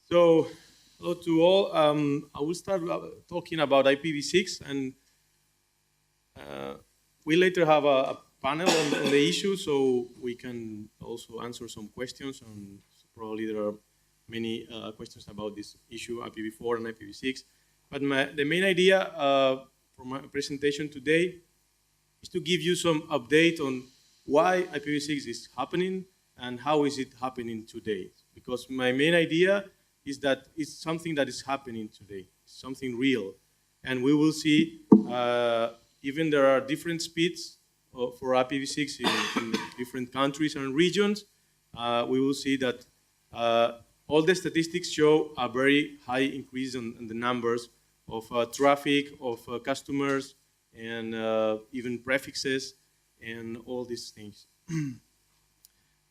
So, hello to all. I will start talking about IPv6, and we later have a panel on the issue, so we can also answer some questions. And probably there are many questions about this issue, IPv4 and IPv6. But the main idea for my presentation today is to give you some update on why IPv6 is happening and how is it happening today. Because my main idea is that it's something that is happening today, something real. And we will see, even there are different speeds for IPv6 in different countries and regions, we will see that all the statistics show a very high increase in the numbers of traffic, of customers, and even prefixes, and all these things.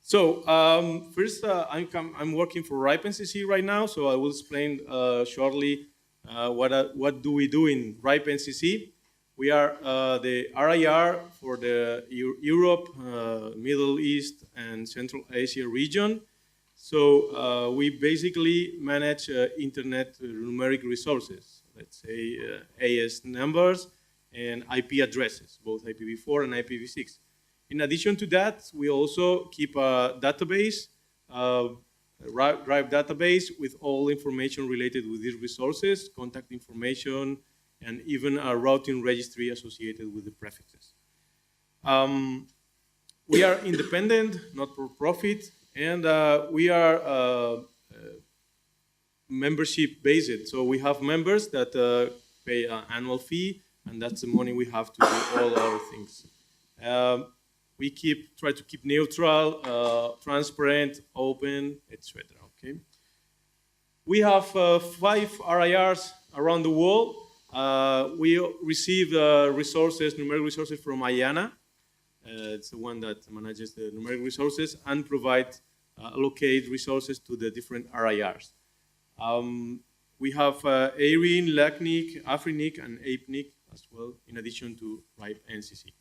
So first, I'm working for RIPE NCC right now, so I will explain shortly what do we do in RIPE NCC. We are the RIR for the Europe, Middle East, and Central Asia region. So we basically manage internet numeric resources, let's say AS numbers and IP addresses, both IPv4 and IPv6. In addition to that, we also keep a database, Drive database with all information related with these resources, contact information, and even a routing registry associated with the prefixes. We are independent, not for profit, and we are membership based. So we have members that pay an annual fee, and that's the money we have to do all our things. We try to keep neutral, transparent, open, etc. Okay. We have 5 RIRs around the world. We receive resources, numeric resources from IANA. It's the one that manages the numeric resources and provides allocate resources to the different RIRs. We have ARIN, LACNIC, AFRINIC, and APNIC as well, in addition to RIPE NCC.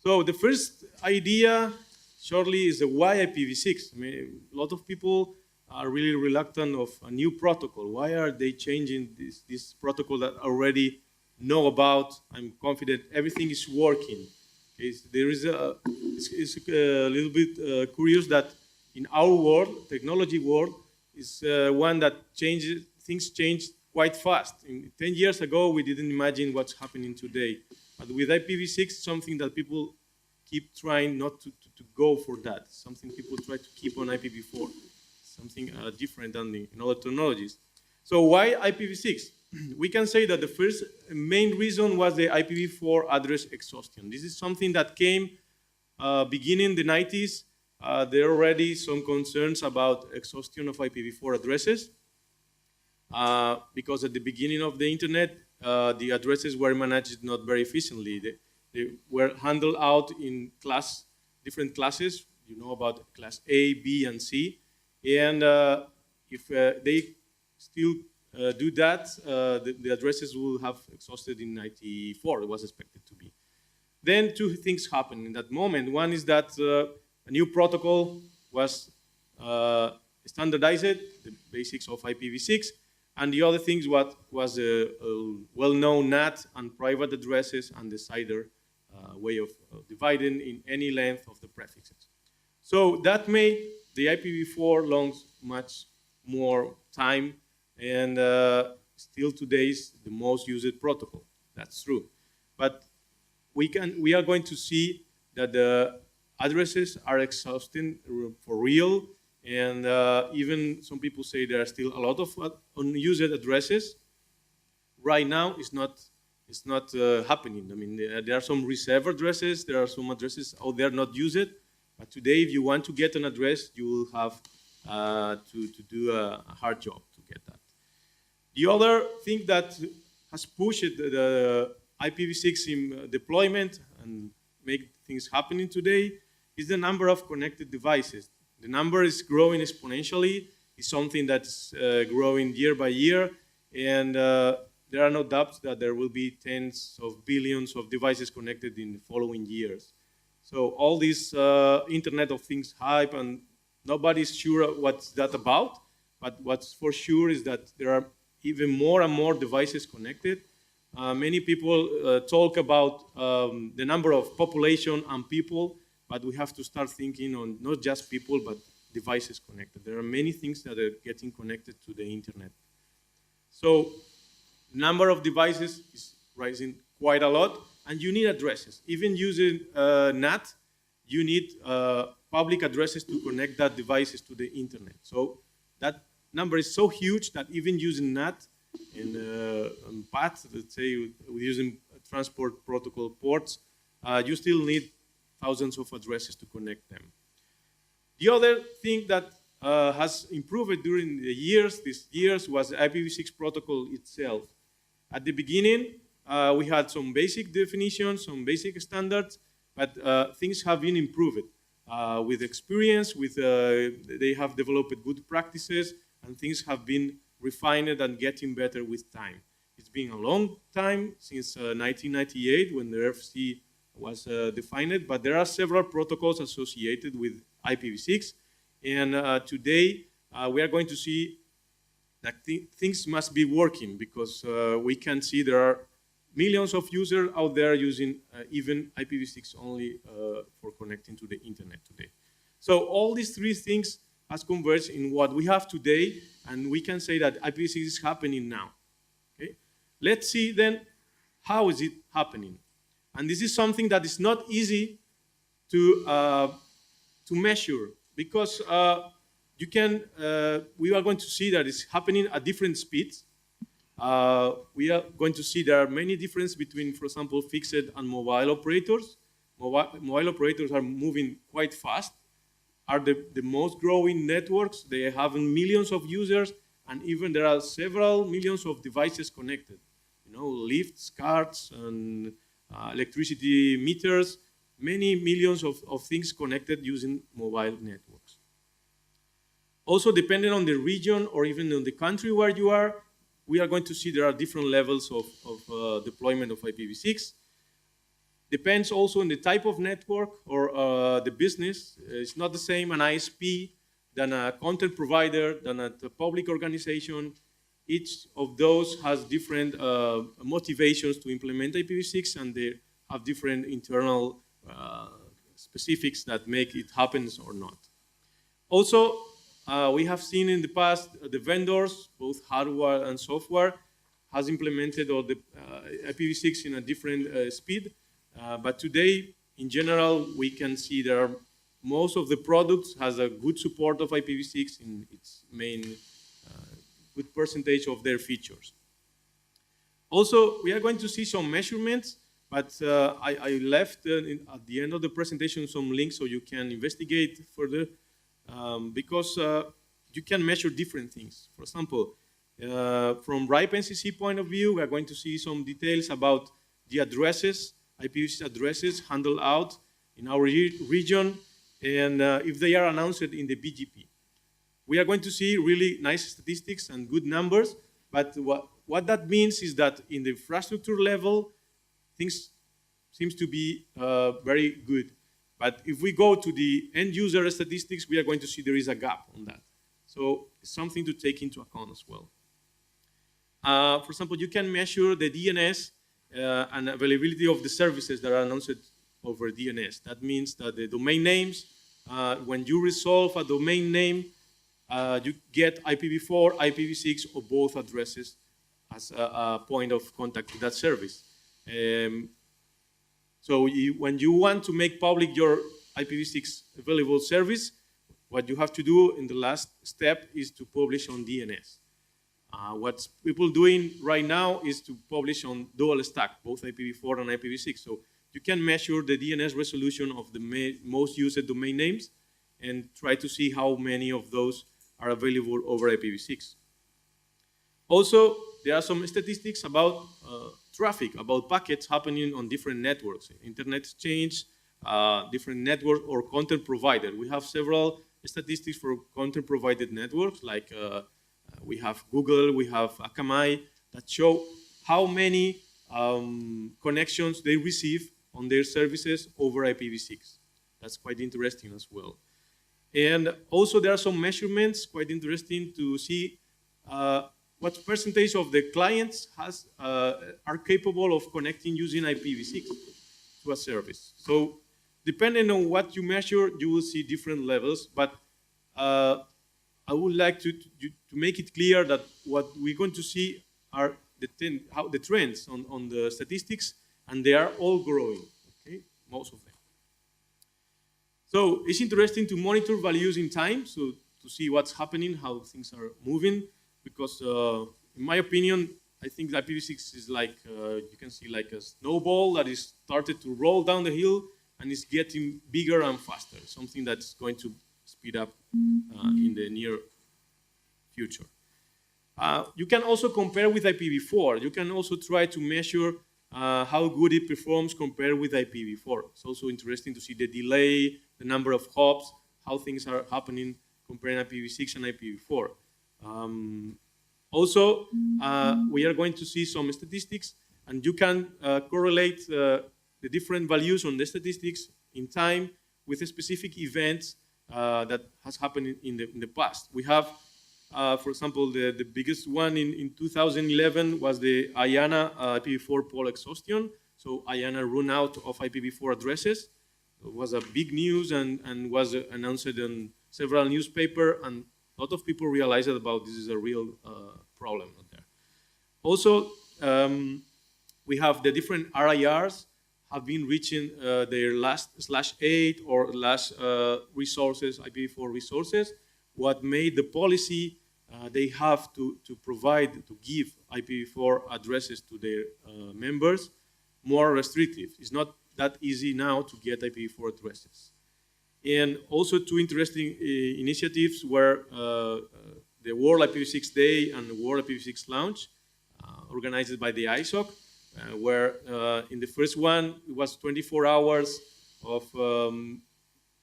So the first idea, shortly, is the why IPv6. I mean, a lot of people are really reluctant of a new protocol. Why are they changing this protocol that I already know about? I'm confident everything is working. Okay, so there is it's a little bit curious that in our world, technology world, is one that changes, things change quite fast. 10 years ago, we didn't imagine what's happening today. But with IPv6, something that people keep trying not to go for that. Something people try to keep on IPv4. Something different than in other technologies. So why IPv6? We can say that the first main reason was the IPv4 address exhaustion. This is something that came beginning the 90s. There are already some concerns about exhaustion of IPv4 addresses because at the beginning of the internet, the addresses were managed not very efficiently. They were handled out in different classes. You know about class A, B, and C. And if they still do that, the addresses will have exhausted in 94, it was expected to be. Then 2 things happened in that moment. One is that a new protocol was standardized, the basics of IPv6, and the other things was a well-known NAT and private addresses and the CIDR way of dividing in any length of the prefixes. So that made the IPv4 long much more time, and still today is the most used protocol. That's true. But we are going to see that the addresses are exhausting for real, and even some people say there are still a lot of unused addresses. Right now, it's not happening. I mean, there are some reserve addresses, there are some addresses out there not used, but today, if you want to get an address, you will have to do a hard job to get that. The other thing that has pushed the IPv6 in deployment and make things happening today is the number of connected devices. The number is growing exponentially. It's something that's growing year by year, and there are no doubts that there will be tens of billions of devices connected in the following years. So all this Internet of Things hype, and nobody's sure what's that about, but what's for sure is that there are even more and more devices connected. Many people talk about the number of population and people, but we have to start thinking on not just people, but devices connected. There are many things that are getting connected to the internet. So the number of devices is rising quite a lot, and you need addresses. Even using NAT, you need public addresses to connect that devices to the internet. So that number is so huge that even using NAT and PAT, let's say using transport protocol ports, you still need thousands of addresses to connect them. The other thing that has improved during these years, was the IPv6 protocol itself. At the beginning, we had some basic definitions, some basic standards, but things have been improved. With experience, they have developed good practices, and things have been refined and getting better with time. It's been a long time, since 1998, when the RFC was defined, but there are several protocols associated with IPv6, and today we are going to see that things must be working, because we can see there are millions of users out there using even IPv6 only for connecting to the internet today. So all these three things has converged in what we have today, and we can say that IPv6 is happening now. Okay? Let's see then, how is it happening? And this is something that is not easy to measure, because we are going to see that it's happening at different speeds. We are going to see there are many differences between, for example, fixed and mobile operators. Mobile operators are moving quite fast, are the most growing networks. They have millions of users, and even there are several millions of devices connected. You know, lifts, carts, and electricity meters, many millions of things connected using mobile networks. Also, depending on the region or even on the country where you are, we are going to see there are different levels of deployment of IPv6. Depends also on the type of network or the business. It's not the same an ISP than a content provider, than a public organization. Each of those has different motivations to implement IPv6, and they have different internal specifics that make it happen or not. Also, we have seen in the past the vendors, both hardware and software, has implemented all the IPv6 in a different speed. But today, in general, we can see there are most of the products has a good support of IPv6 in its main good percentage of their features. Also, we are going to see some measurements, but I left at the end of the presentation some links so you can investigate further, because you can measure different things. For example, from RIPE NCC point of view, we are going to see some details about the addresses, IPv6 addresses handled out in our region, and if they are announced in the BGP. We are going to see really nice statistics and good numbers, but what that means is that in the infrastructure level, things seems to be very good. But if we go to the end user statistics, we are going to see there is a gap on that. So it's something to take into account as well. For example, you can measure the DNS and availability of the services that are announced over DNS. That means that the domain names, when you resolve a domain name, you get IPv4, IPv6, or both addresses as a point of contact to that service. So when you want to make public your IPv6 available service, what you have to do in the last step is to publish on DNS. What people doing right now is to publish on dual stack, both IPv4 and IPv6. So you can measure the DNS resolution of the most used domain names and try to see how many of those are available over IPv6. Also, there are some statistics about traffic, about packets happening on different networks, internet exchange, different network or content provider. We have several statistics for content provided networks, like we have Google, we have Akamai, that show how many connections they receive on their services over IPv6. That's quite interesting as well. And also there are some measurements, quite interesting to see what percentage of the clients are capable of connecting using IPv6 to a service. So depending on what you measure, you will see different levels, but I would like to make it clear that what we're going to see are the trends on the statistics, and they are all growing, okay, most of them. So it's interesting to monitor values in time, so to see what's happening, how things are moving, because in my opinion, I think IPv6 is like, you can see like a snowball that is started to roll down the hill and is getting bigger and faster, something that's going to speed up in the near future. You can also compare with IPv4. You can also try to measure how good it performs compared with IPv4. It's also interesting to see the delay, the number of hops, how things are happening comparing IPv6 and IPv4. Also, we are going to see some statistics, and you can correlate the different values on the statistics in time with a specific events that has happened in the past. We have, for example, the biggest one in 2011 was the IANA IPv4 pole exhaustion. So IANA run out of IPv4 addresses. It was a big news and was announced in several newspapers, and a lot of people realized about this is a real problem out there. Also, we have the different RIRs have been reaching their last /8 or last resources, IPv4 resources. What made the policy they have to provide, to give IPv4 addresses to their members more restrictive. It's not that easy now to get IPv4 addresses. And also two interesting initiatives were the World IPv6 Day and the World IPv6 Launch, organized by the ISOC, where in the first one, it was 24 hours of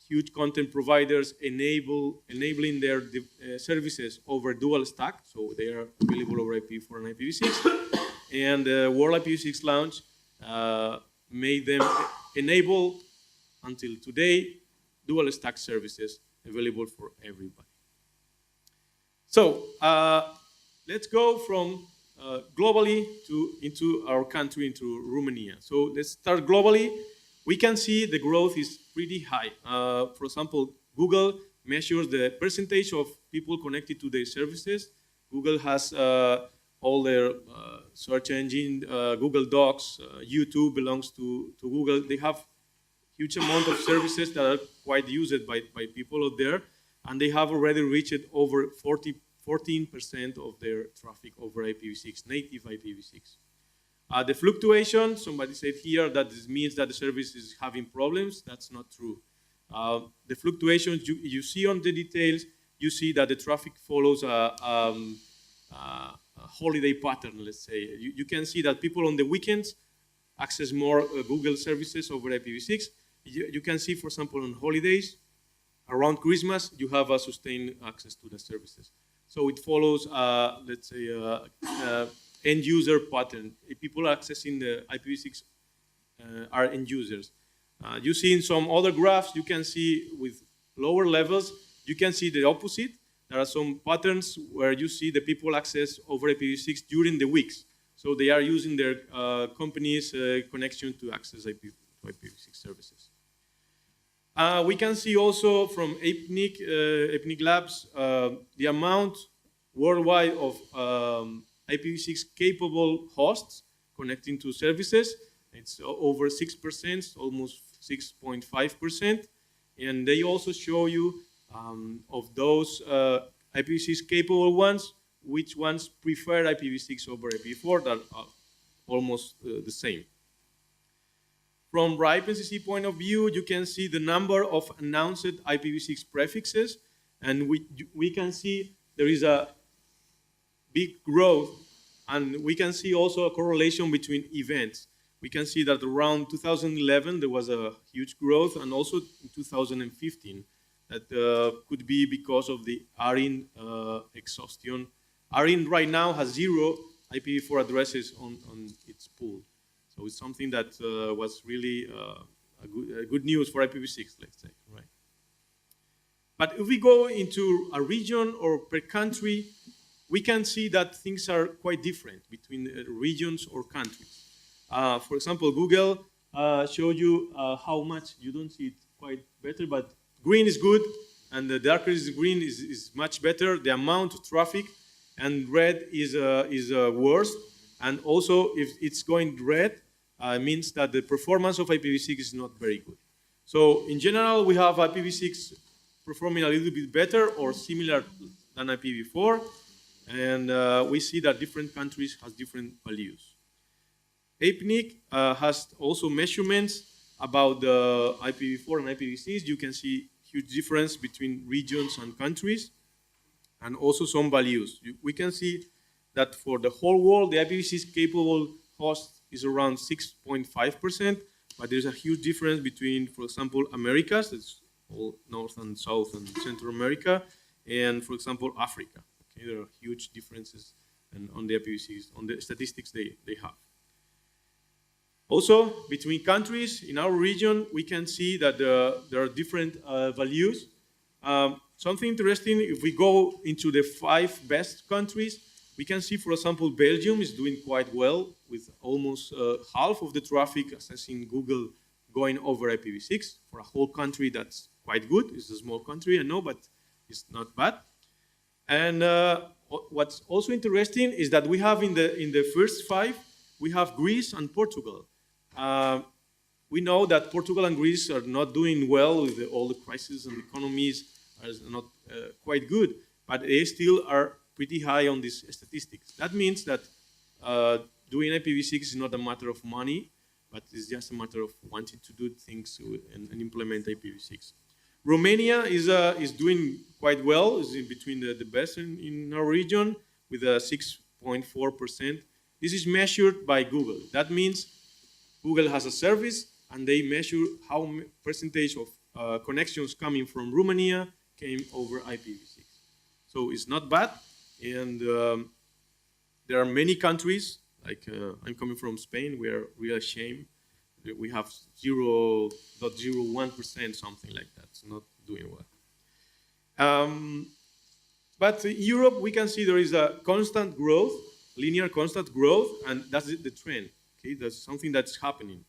huge content providers enabling their services over dual stack, so they are available over IPv4 and IPv6. And the World IPv6 Launch made them enable, until today, dual stack services available for everybody. So let's go from globally into our country, into Romania. So let's start globally. We can see the growth is pretty high. For example, Google measures the percentage of people connected to their services. Google has all their search engine, Google Docs, YouTube belongs to Google. They have huge amount of services that are quite used by people out there, and they have already reached over 14% of their traffic over IPv6, native IPv6. The fluctuation, somebody said here that this means that the service is having problems. That's not true. The fluctuations you see on the details, you see that the traffic follows a holiday pattern, let's say. You can see that people on the weekends access more Google services over IPv6. You can see, for example, on holidays, around Christmas, you have a sustained access to the services. So it follows, let's say, end user pattern. If people accessing the IPv6 are end users. You see in some other graphs, you can see with lower levels, you can see the opposite. There are some patterns where you see the people access over IPv6 during the weeks. So they are using their company's connection to access IPv6 services. We can see also from Epnic Labs the amount worldwide of IPv6 capable hosts connecting to services. It's over 6%, almost 6.5%. And they also show you of those IPv6 capable ones, which ones prefer IPv6 over IPv4 that are almost the same. From RIPE NCC point of view, you can see the number of announced IPv6 prefixes, and we can see there is a big growth, and we can see also a correlation between events. We can see that around 2011 there was a huge growth, and also in 2015 that could be because of the ARIN exhaustion. ARIN right now has 0 IPv4 addresses on its pool. So it's something that was really a good news for IPv6, let's say, right? But if we go into a region or per country, we can see that things are quite different between regions or countries. For example, Google showed you how much, you don't see it quite better, but green is good, and the darker is green is much better, the amount of traffic, and red is worse. And also, if it's going red, means that the performance of IPv6 is not very good. So in general, we have IPv6 performing a little bit better or similar than IPv4, and we see that different countries has different values. APNIC has also measurements about the IPv4 and IPv6. You can see huge difference between regions and countries, and also some values. We can see that for the whole world, the IPv6 capable host is around 6.5%, but there's a huge difference between, for example, Americas, that's all North and South and Central America, and, for example, Africa. Okay, there are huge differences on the IPv6, on the statistics they have. Also, between countries in our region, we can see that there are different values. Something interesting, if we go into the 5 best countries, we can see, for example, Belgium is doing quite well with almost half of the traffic accessing Google going over IPv6. For a whole country, that's quite good. It's a small country, I know, but it's not bad. And what's also interesting is that we have in the first 5, we have Greece and Portugal. We know that Portugal and Greece are not doing well with all the crises, and the economies are not quite good, but they still are pretty high on these statistics. That means that doing IPv6 is not a matter of money, but it's just a matter of wanting to do things and implement IPv6. Romania is doing quite well, is in between the best in our region with a 6.4%. This is measured by Google. That means Google has a service, and they measure how percentage of connections coming from Romania came over IPv6. So it's not bad, and there are many countries, like I'm coming from Spain, we are really ashamed. We have 0.01%, something like that. It's not doing well. But in Europe, we can see there is a constant growth, linear constant growth, and that's the trend. Okay, that's something that's happening.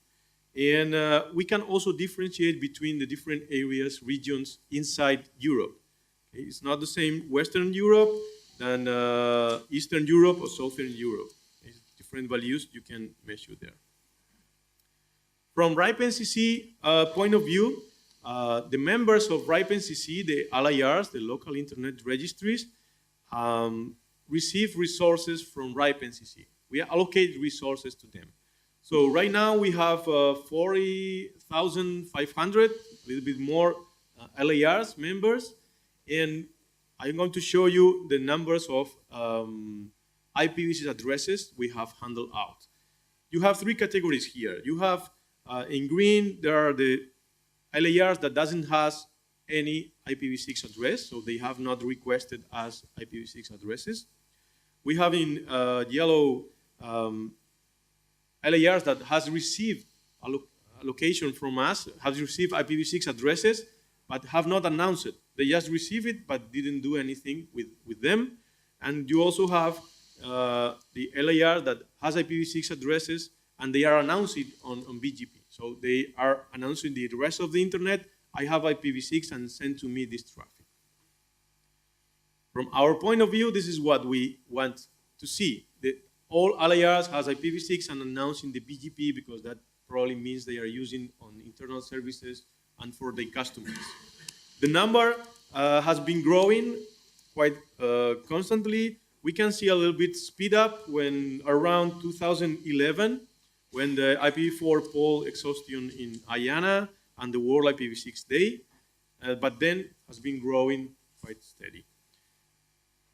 And we can also differentiate between the different areas, regions inside Europe. Okay, it's not the same Western Europe than Eastern Europe or Southern Europe. It's different values you can measure there. From RIPE NCC point of view, the members of RIPE NCC, the LIRs, the local internet registries, receive resources from RIPE NCC. We allocate resources to them. So right now we have 40,500, a little bit more LIRs members, and I'm going to show you the numbers of IPv6 addresses we have handled out. You have 3 categories here. You have in green, there are the LIRs that doesn't have any IPv6 address, so they have not requested as IPv6 addresses. We have in yellow LIRs that has received allocation from us, has received IPv6 addresses, but have not announced it. They just received it, but didn't do anything with them. And you also have the LIR that has IPv6 addresses, and they are announcing on BGP. So they are announcing the rest of the internet, I have IPv6 and send to me this traffic. From our point of view, this is what we want to see. All LIRs has IPv6 and announcing the BGP, because that probably means they are using on internal services and for their customers. The number has been growing quite constantly. We can see a little bit speed up when around 2011, when the IPv4 poll exhaustion in IANA and the World IPv6 Day, but then has been growing quite steady.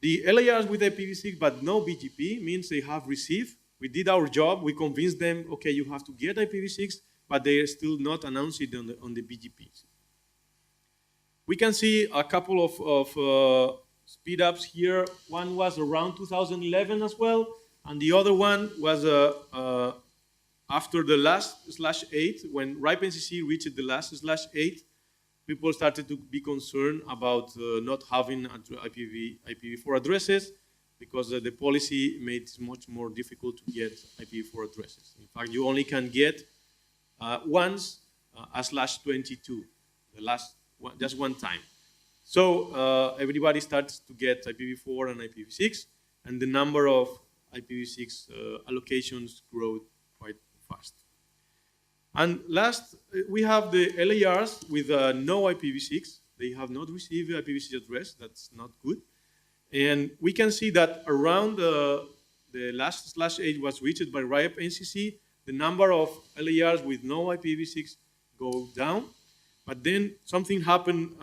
The LIRs with IPv6 but no BGP means they have received. We did our job. We convinced them, okay, you have to get IPv6, but they are still not announced it on the BGPs. We can see a couple of speed ups here. One was around 2011 as well, and the other one was after the last /8, when RIPE NCC reached the last /8, people started to be concerned about not having IPv4 addresses because the policy made it much more difficult to get IPv4 addresses. In fact, you only can get once a /22, the last one, just one time. So everybody starts to get IPv4 and IPv6, and the number of IPv6 allocations grow quite fast. And last, we have the LARs with no IPv6. They have not received IPv6 address. That's not good. And we can see that around the last /8 was reached by RIPE NCC, the number of LARs with no IPv6 go down. But then something happened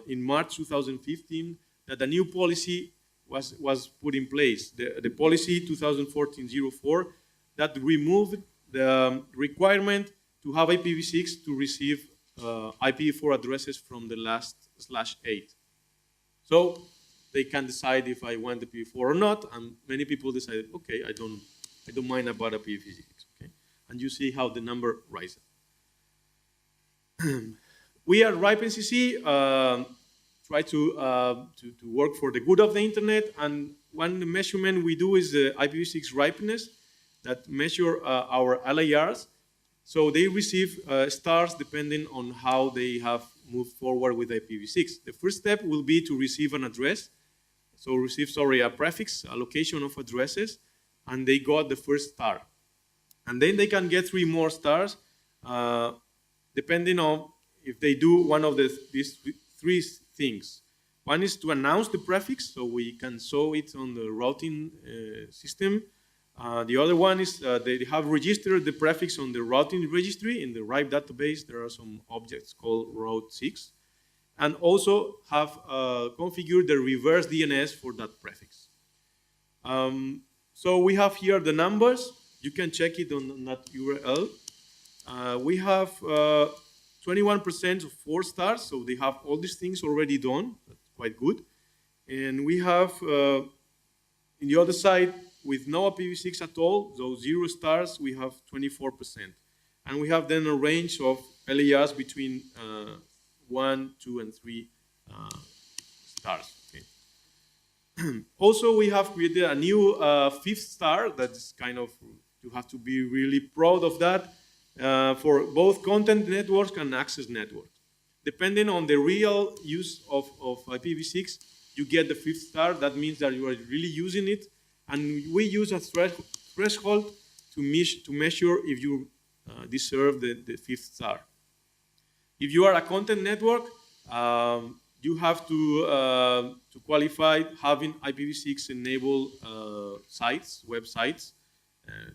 in March 2015 that a new policy was put in place. The policy 2014-04 that removed the requirement to have IPv6 to receive IPv4 addresses from the last /8. So they can decide if I want the IPv4 or not, and many people decided, okay, I don't mind about IPv6. Okay, and you see how the number rises. We at RIPE NCC try to work for the good of the internet, and one measurement we do is the IPv6 ripeness that measure our LARs. So they receive stars depending on how they have moved forward with IPv6. The first step will be to receive an address. So receive, a prefix, a location of addresses, and they got the first star. And then they can get 3 more stars, depending on if they do one of these 3 things. One is to announce the prefix, so we can show it on the routing system. The other one is they have registered the prefix on the routing registry. In the RIPE database, there are some objects called route 6. And also have configured the reverse DNS for that prefix. So we have here the numbers. You can check it on that URL. We have 21% of 4 stars, so they have all these things already done. That's quite good. And we have, in the other side, with no IPv6 at all, so 0 stars, we have 24%. And we have then a range of LARs between 1, 2, and 3 stars. Okay. Also, we have created a new 5th star that's kind of, you have to be really proud of that, for both content networks and access networks. Depending on the real use of IPv6, you get the 5th star. That means that you are really using it. And we use a threshold to measure if you deserve the 5th star. If you are a content network, you have to qualify having IPv6 enabled sites, websites,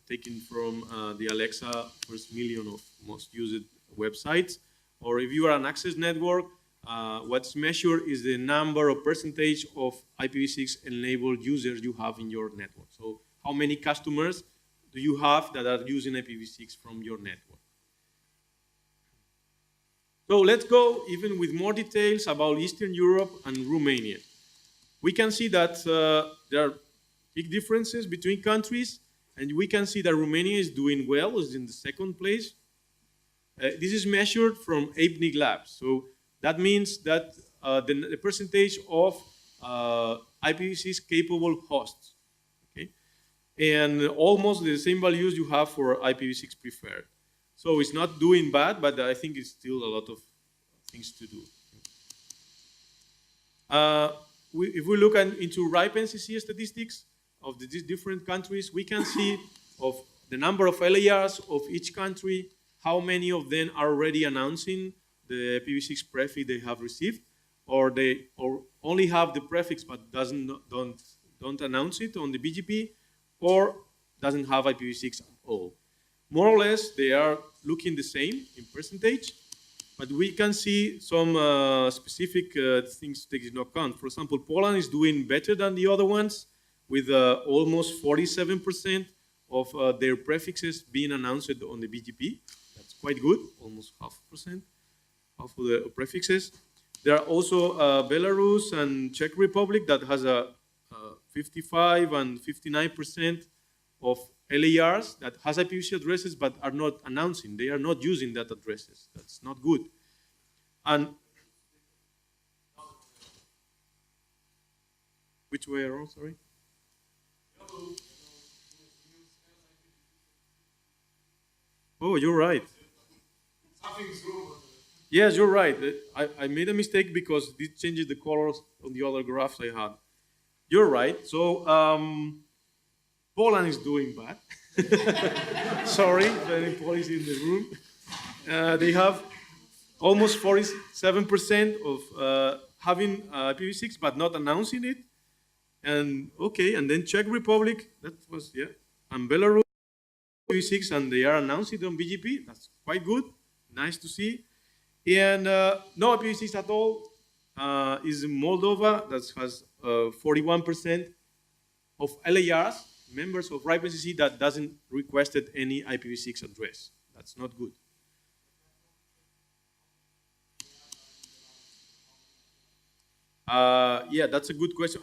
taken from the Alexa first million of most used websites. Or if you are an access network, what's measured is the number or percentage of IPv6 enabled users you have in your network. So how many customers do you have that are using IPv6 from your network? So let's go even with more details about Eastern Europe and Romania. We can see that there are big differences between countries, and we can see that Romania is doing well, is in the 2nd place. This is measured from APNIC Labs. So that means that the percentage of IPv6 capable hosts, okay? And almost the same values you have for IPv6 preferred. So it's not doing bad, but I think it's still a lot of things to do. If we look into RIPE NCC statistics of these different countries, we can see of the number of LARs of each country, how many of them are already announcing the IPv6 prefix they have received, or they only have the prefix but don't announce it on the BGP, or doesn't have IPv6 at all. More or less, they are looking the same in percentage, but we can see some specific things to take into account. For example, Poland is doing better than the other ones, with almost 47% of their prefixes being announced on the BGP. That's quite good, almost 0.5% of the prefixes. There are also Belarus and Czech Republic that has a 55 and 59% of LARs that has IPv6 addresses but are not announcing. They are not using that addresses. That's not good. And Which way around, sorry? Oh, you're right. Yes, you're right. I made a mistake because this changes the colors on the other graphs I had. You're right. So Poland is doing bad. Sorry, if any Polish in the room. They have almost 47% of having IPv6 but not announcing it. And okay, and then Czech Republic, that was, yeah, and Belarus, IPv6, and they are announcing it on BGP. That's quite good, nice to see. And no IPv6 at all is Moldova, that has 41% of LARs, members of RIPE NCC, that doesn't requested any IPv6 address. That's not good. Yeah, that's a good question.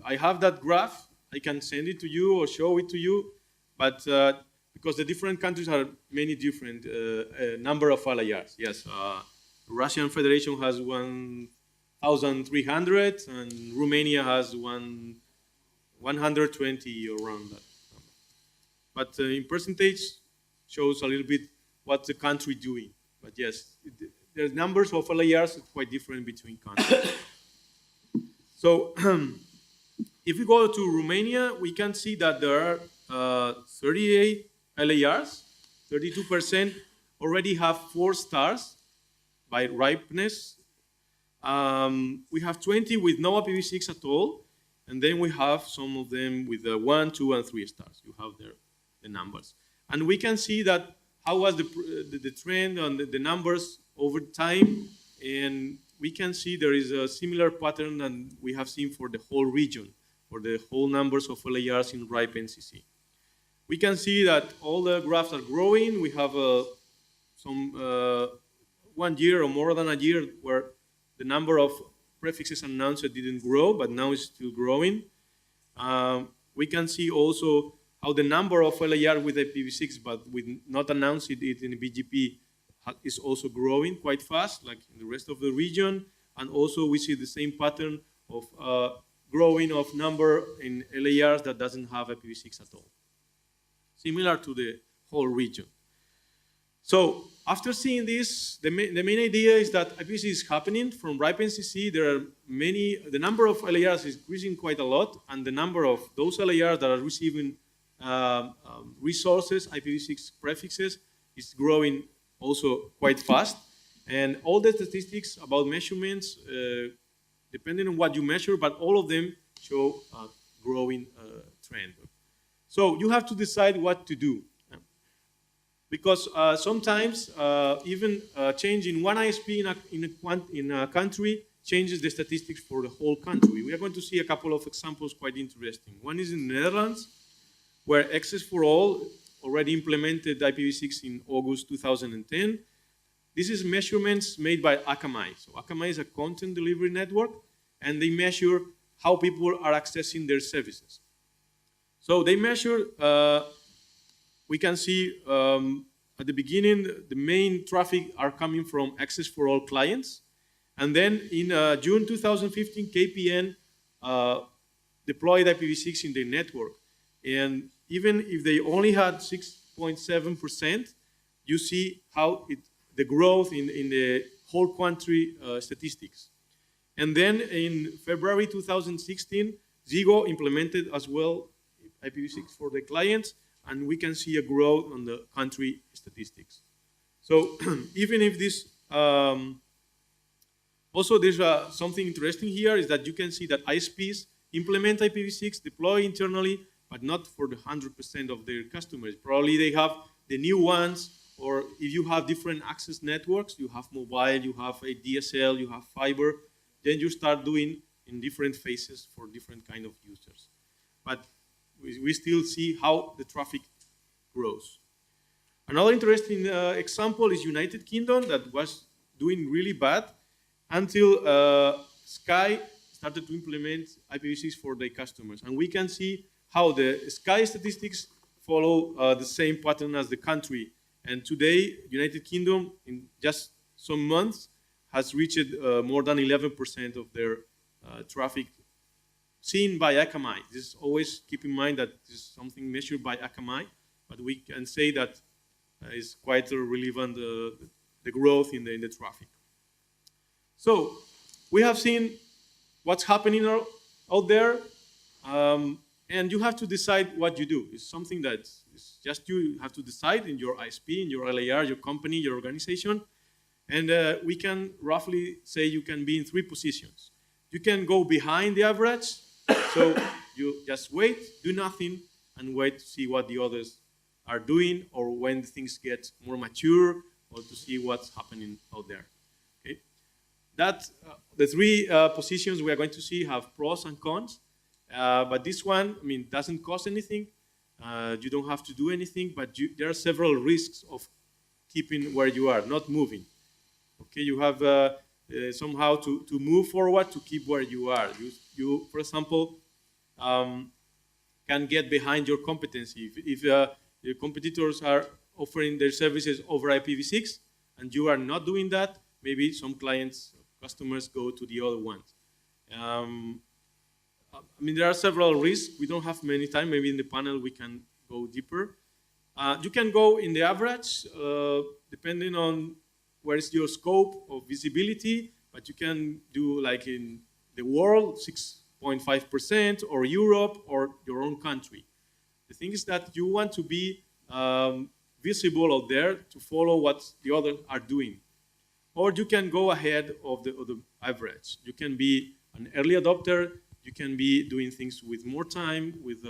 I have that graph. I can send it to you or show it to you, but because the different countries are many different number of LARs. Yes, Russian Federation has 1,300 and Romania has 120 around that. But in percentage shows a little bit what the country doing. But yes, the numbers of LARs are quite different between countries. So if we go to Romania, we can see that there are 38 LARs, 32% already have 4 stars by ripeness. We have 20 with no IPv6 at all, and then we have some of them with 1, 2, and 3 stars. You have there the numbers. And we can see that how was the trend on the numbers over time, and we can see there is a similar pattern than we have seen for the whole region, for the whole numbers of LARs in RIPE NCC. We can see that all the graphs are growing. We have some 1 year or more than a year where the number of prefixes announced didn't grow, but now it's still growing. We can see also how the number of LAR with IPv6, but with not announced it in the BGP, is also growing quite fast, like in the rest of the region. And also we see the same pattern of growing of number in LARs that doesn't have IPv6 at all, similar to the whole region. So after seeing this, the main idea is that IPv6 is happening from RIPE NCC. There are the number of LARs is increasing quite a lot, and the number of those LARs that are receiving resources, IPv6 prefixes, is growing also quite fast. And all the statistics about measurements, depending on what you measure, but all of them show a growing trend. So you have to decide what to do. Because sometimes even changing one ISP in a country changes the statistics for the whole country. We are going to see a couple of examples quite interesting. One is in the Netherlands, where Access for All already implemented IPv6 in August 2010. This is measurements made by Akamai. So Akamai is a content delivery network, and they measure how people are accessing their services. So they measure, we can see at the beginning, the main traffic are coming from Access for All clients. And then in June 2015, KPN deployed IPv6 in their network. And even if they only had 6.7%, you see how the growth in the whole country statistics. And then in February 2016, Ziggo implemented as well IPv6 for the clients, and we can see a growth on the country statistics. So even if this, also there's something interesting here is that you can see that ISPs implement IPv6, deploy internally, but not for the 100% of their customers. Probably they have the new ones, or if you have different access networks, you have mobile, you have a DSL, you have fiber, then you start doing in different phases for different kind of users. But we still see how the traffic grows. Another interesting example is United Kingdom, that was doing really bad until Sky started to implement IPv6 for their customers. And we can see how the Sky statistics follow the same pattern as the country. And today, United Kingdom, in just some months, has reached more than 11% of their traffic seen by Akamai. This is always keep in mind that this is something measured by Akamai, but we can say that is quite relevant, the growth in the traffic. So we have seen what's happening out there, and you have to decide what you do. It's something that is just you have to decide in your ISP, in your LAR, your company, your organization, and we can roughly say you can be in 3 positions. You can go behind the average, so you just wait, do nothing, and wait to see what the others are doing, or when things get more mature, or to see what's happening out there. Okay? The 3 positions we are going to see have pros and cons, but this one, I mean, doesn't cost anything. You don't have to do anything, but there are several risks of keeping where you are, not moving. Okay, you have somehow to move forward to keep where you are. You for example, can get behind your competency. If your competitors are offering their services over IPv6 and you are not doing that, maybe some customers go to the other ones. I mean, there are several risks. We don't have many time. Maybe in the panel we can go deeper. You can go in the average, depending on where is your scope of visibility, but you can do like in the world, 6.5%, or Europe, or your own country. The thing is that you want to be visible out there to follow what the others are doing. Or you can go ahead of the average. You can be an early adopter. You can be doing things with more time, with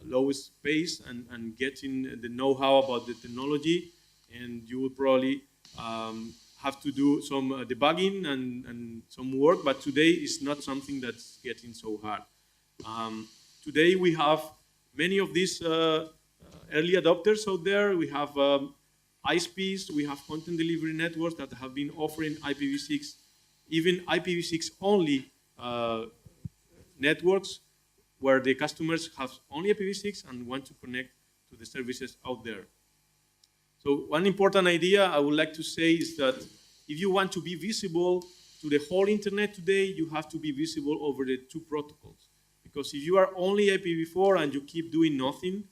lowest pace, and getting the know-how about the technology. And you will probably have to do some debugging and some work, but today is not something that's getting so hard. Today we have many of these early adopters out there. We have ISPs, we have content delivery networks that have been offering IPv6, even IPv6 only networks where the customers have only IPv6 and want to connect to the services out there. So one important idea I would like to say is that if you want to be visible to the whole internet today, you have to be visible over the 2 protocols. Because if you are only IPv4 and you keep doing nothing,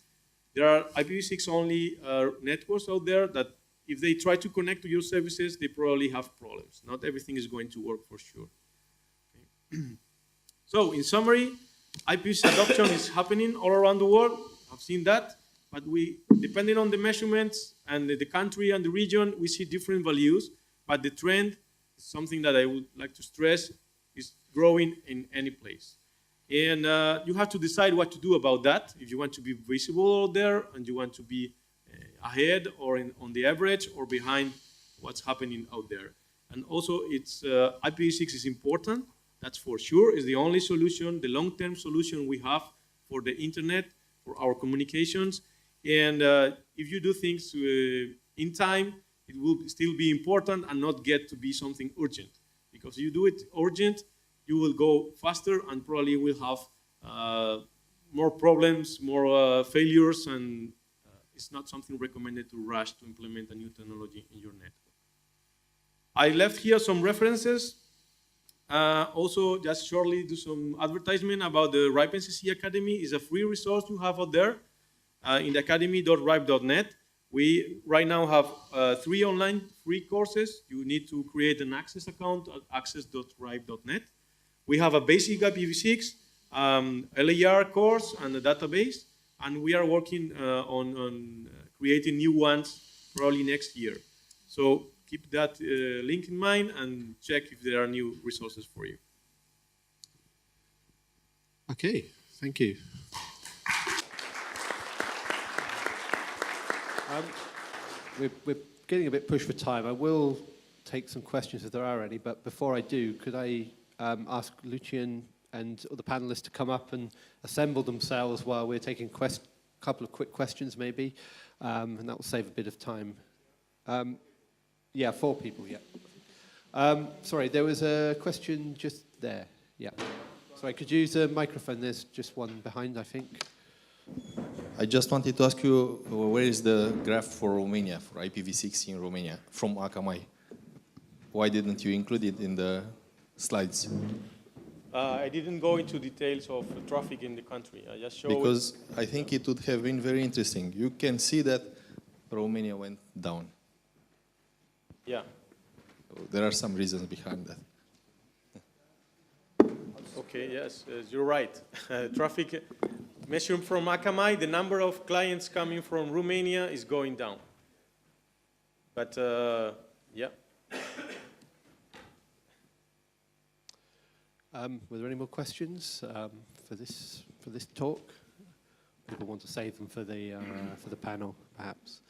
there are IPv6 only networks out there that if they try to connect to your services, they probably have problems. Not everything is going to work for sure. Okay. So in summary, IPv6 adoption is happening all around the world. I've seen that. But depending on the measurements and the country and the region, we see different values. But the trend is something that I would like to stress is growing in any place. And you have to decide what to do about that. If you want to be visible out there and you want to be ahead or on the average or behind what's happening out there. And also, IPv6 is important. That's for sure. It's the only solution, the long-term solution we have for the internet, for our communications. And if you do things in time, it will still be important and not get to be something urgent. Because if you do it urgent, you will go faster and probably will have more problems, more failures, and it's not something recommended to rush to implement a new technology in your network. I left here some references. Also, just shortly do some advertisement about the RIPE NCC Academy. It's a free resource you have out there in the academy.ripe.net. We right now have 3 online free courses. You need to create an access account at access.ripe.net. We have a basic IPv6, LAR course, and a database. And we are working on creating new ones probably next year. So keep that link in mind and check if there are new resources for you. Okay, thank you. We're getting a bit pushed for time. I will take some questions if there are any, but before I do, could I ask Lucian and the panelists to come up and assemble themselves while we're taking a couple of quick questions maybe, and that will save a bit of time. Yeah, 4 people, yeah. Sorry, there was a question just there. Yeah. Sorry, could you use a microphone? There's just one behind, I think. I just wanted to ask you, where is the graph for Romania, for IPv6 in Romania, from Akamai? Why didn't you include it in the slides? I didn't go into details of traffic in the country. I just showed. Because I think it would have been very interesting. You can see that Romania went down. Yeah. So there are some reasons behind that. Okay, yes, you're right. Traffic measured from Akamai, the number of clients coming from Romania is going down. But, yeah. Were there any more questions for this talk? People want to save them for the panel, perhaps.